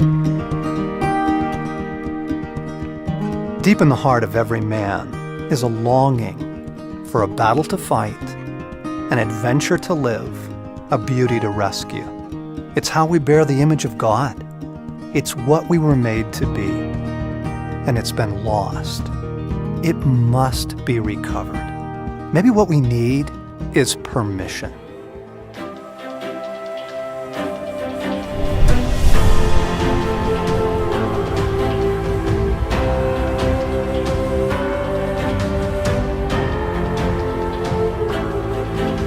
Deep in the heart of every man is a longing for a battle to fight, an adventure to live, a beauty to rescue. It's how we bear the image of God. It's what we were made to be, and it's been lost. It must be recovered. Maybe what we need is permission.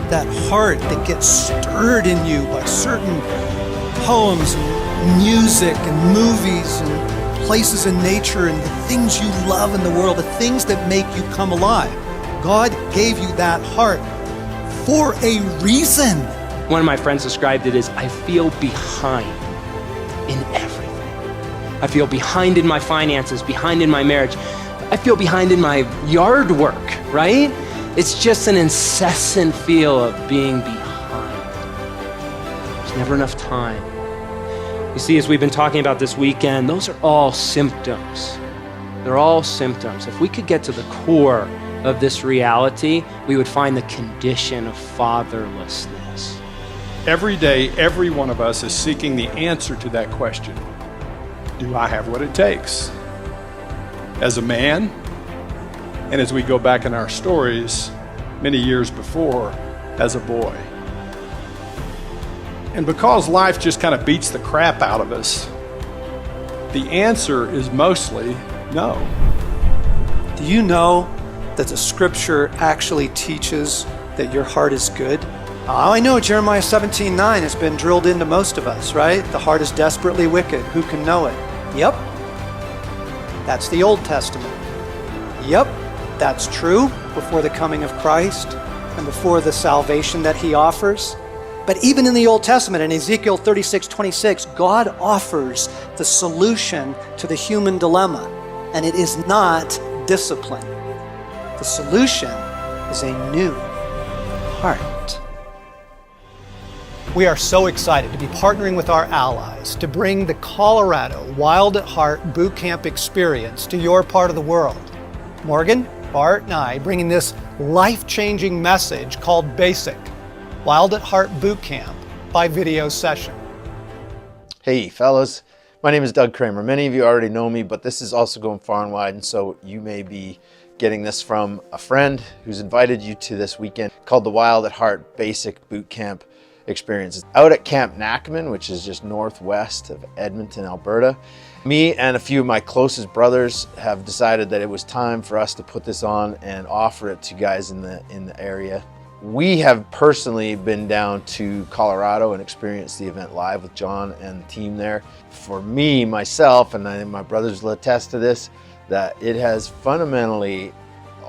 That heart that gets stirred in you by certain poems and music and movies and places in nature and the things you love in the world, the things that make you come alive. God gave you that heart for a reason. One of my friends described it as, I feel behind in everything. I feel behind in my finances, behind in my marriage. I feel behind in my yard work, right? It's just an incessant feel of being behind. There's never enough time. You see, as we've been talking about this weekend, those are all symptoms. They're all symptoms. If we could get to the core of this reality, we would find the condition of fatherlessness. Every day, every one of us is seeking the answer to that question. Do I have what it takes? As a man, and as we go back in our stories, many years before, as a boy. And because life just kind of beats the crap out of us, the answer is mostly no. Do you know that the scripture actually teaches that your heart is good? I know Jeremiah 17:9 has been drilled into most of us, right? The heart is desperately wicked. Who can know it? Yep. That's the Old Testament. Yep. That's true before the coming of Christ and before the salvation that he offers. But even in the Old Testament, in Ezekiel 36:26, God offers the solution to the human dilemma, and it is not discipline. The solution is a new heart. We are so excited to be partnering with our allies to bring the Colorado Wild at Heart Boot Camp experience to your part of the world. Morgan, Bart, and I bringing this life-changing message called BASIC, Wild at Heart Boot Camp by video session. Hey fellas, my name is Doug Kramer. Many of you already know me, but this is also going far and wide, and so you may be getting this from a friend who's invited you to this weekend called the Wild at Heart Basic Boot Camp experience. It's out at Camp Nakamun, which is just northwest of Edmonton, Alberta. Me and a few of my closest brothers have decided that it was time for us to put this on and offer it to guys in the area. We have personally been down to Colorado and experienced the event live with John and the team there. For me, myself, and my brothers will attest to this, that it has fundamentally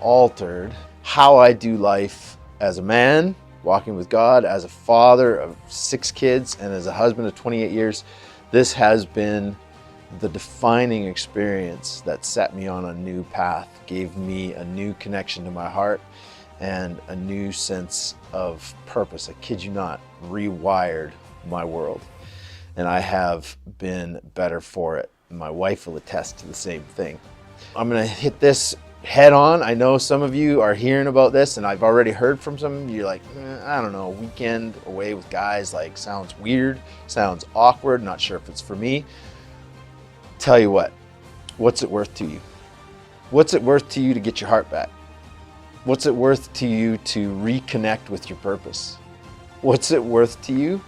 altered how I do life as a man, walking with God, as a father of 6 kids, and as a husband of 28 years. This has been the defining experience that set me on a new path, gave me a new connection to my heart and a new sense of purpose. I kid you not, rewired my world. And I have been better for it. My wife will attest to the same thing. I'm gonna hit this head on. I know some of you are hearing about this, and I've already heard from some of you like, I don't know, weekend away with guys, like sounds weird, sounds awkward, not sure if it's for me. Tell you what, what's it worth to you? What's it worth to you to get your heart back? What's it worth to you to reconnect with your purpose? What's it worth to you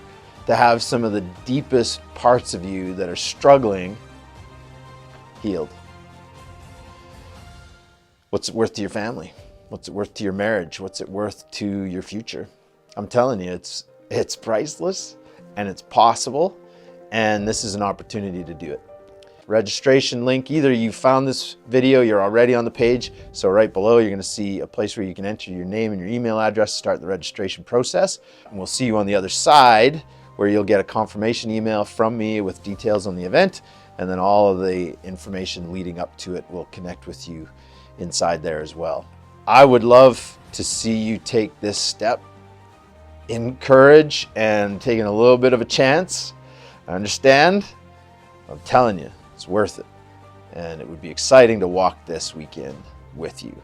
to have some of the deepest parts of you that are struggling healed? What's it worth to your family? What's it worth to your marriage? What's it worth to your future? I'm telling you, it's priceless and it's possible, and this is an opportunity to do it. Registration link, either you found this video, you're already on the page, so right below you're going to see a place where you can enter your name and your email address to start the registration process, and we'll see you on the other side where you'll get a confirmation email from me with details on the event, and then all of the information leading up to it will connect with you inside there as well. I would love to see you take this step in courage and taking a little bit of a chance. I understand I'm telling you, it's worth it. And it would be exciting to walk this weekend with you.